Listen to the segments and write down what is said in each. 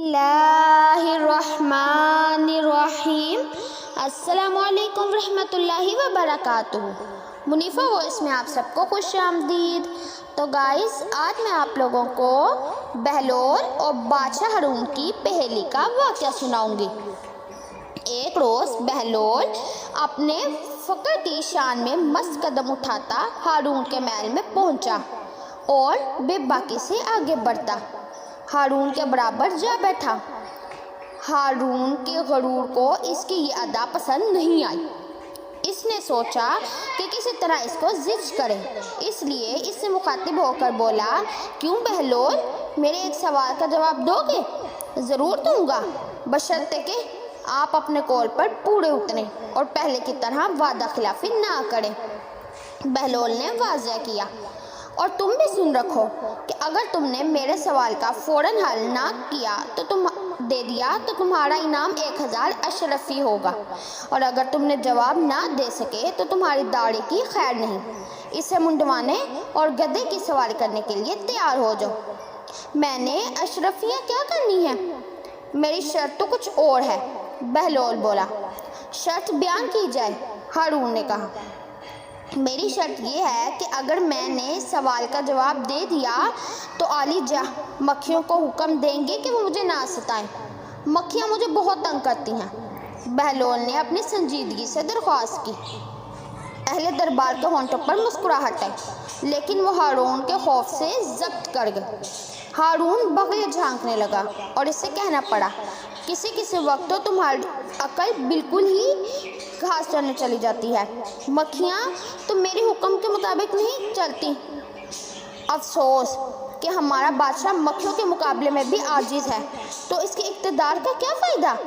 बिस्मिल्लाहिर्रहमानिर्रहीम। अस्सलामुअलैकुम रहमतुल्लाहि व बरकातुहू। मुनीफ़ा वॉइस में आप सबको खुश आमदीद। तो गाइस, आज मैं आप लोगों को बहलोल और बादशाह हारून की पहेली का वाक़या सुनाऊंगी। एक रोज़ बहलोल अपने फ़क्र की शान में मस्त कदम उठाता हारून के महल में पहुंचा और बेबाकी से आगे बढ़ता हारून के बराबर जा बैठा। हारून के गरूर को इसकी ये अदा पसंद नहीं आई। इसने सोचा कि किसी तरह इसको ज़िज्ज करे, इसलिए इससे मुखातिब होकर बोला, क्यों बहलोल, मेरे एक सवाल का जवाब दोगे? ज़रूर दूंगा, बशर्ते कि आप अपने कौल पर पूरे उतरें और पहले की तरह वादा खिलाफी ना करें। बहलोल ने वाज़ह किया, और तुम भी सुन रखो कि अगर तुमने मेरे सवाल का फ़ौरन हल ना किया तो तुम्हारा इनाम 1000 अशरफी होगा, और अगर तुमने जवाब ना दे सके तो तुम्हारी दाढ़ी की खैर नहीं। इसे मुंडवाने और गधे की सवारी करने के लिए तैयार हो जाओ। मैंने अशरफियाँ क्या करनी है? मेरी शर्त तो कुछ और है, बहलोल बोला। शर्त बयान की जाए, हारून ने कहा। मेरी शर्त ये है कि अगर मैंने सवाल का जवाब दे दिया तो आली जा मक्खियों को हुक्म देंगे कि वो मुझे ना सताएं। मक्खियाँ मुझे बहुत तंग करती हैं। बहलोल ने अपनी संजीदगी से दरख्वास्त की। अहले दरबार के होंठों पर मुस्कुराहट आई, लेकिन वो हारून के खौफ से जब्त कर गए। हारून बगले झांकने लगा और इससे कहना पड़ा, किसी किसी वक्त तो तुम्हारी अकल बिल्कुल ही घास चरने चली जाती है। मक्खियाँ तो मेरे हुक्म के मुताबिक नहीं चलती। अफसोस कि हमारा बादशाह मक्खियों के मुकाबले में भी आजिज़ है, तो इसके इक़्तिदार का क्या फ़ायदा?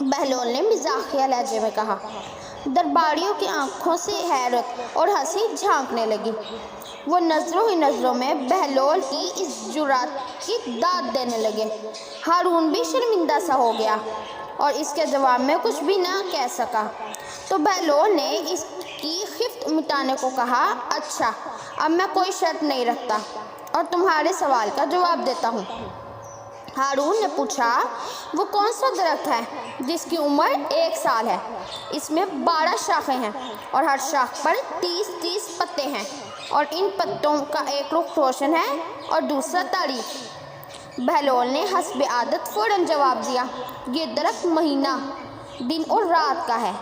बहलोल ने मिज़ाहिया लहजे में कहा। दरबारियों की आंखों से हैरत और हंसी झांकने लगी। वो नज़रों ही नज़रों में बहलोल की इस जुरात की दाद देने लगे। हारून भी शर्मिंदा सा हो गया और इसके जवाब में कुछ भी ना कह सका। तो बहलोल ने इसकी खिफ्त मिटाने को कहा, अच्छा, अब मैं कोई शर्त नहीं रखता और तुम्हारे सवाल का जवाब देता हूँ। हारून ने पूछा, वो कौन सा दरख्त है जिसकी उम्र 1 साल है? इसमें 12 शाखें हैं और हर शाख पर 30-30 पत्ते हैं, और इन पत्तों का एक रुख रोशन है और दूसरा तारीफ। बहलोल ने हस्ब आदत फ़ौरन जवाब दिया, ये दरख्त महीना, दिन और रात का है,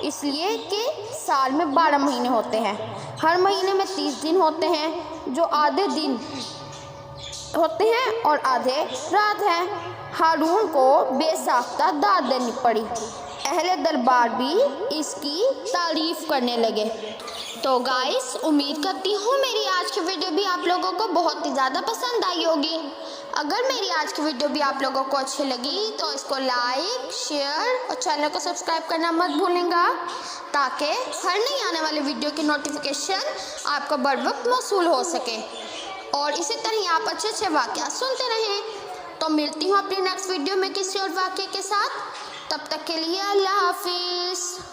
इसलिए कि साल में 12 महीने होते हैं। हर महीने में 30 दिन होते हैं, जो आधे दिन होते हैं और आधे रात हैं। हारून को बेसाख्ता दाद देनी पड़ी। अहले दरबार भी इसकी तारीफ़ करने लगे। तो गाइस, उम्मीद करती हूँ मेरी आज की वीडियो भी आप लोगों को बहुत ही ज़्यादा पसंद आई होगी। अगर मेरी आज की वीडियो भी आप लोगों को अच्छी लगी तो इसको लाइक, शेयर और चैनल को सब्सक्राइब करना मत भूलेंगे, ताकि हर नई आने वाली वीडियो की नोटिफिकेशन आपको बर वक्त मौसूल हो सके, और इसी तरह आप अच्छे अच्छे वाक़या सुनते रहें। तो मिलती हूँ अपनी नेक्स्ट वीडियो में किसी और वाक़े के साथ। तब तक के लिए अल्लाह हाफिज़।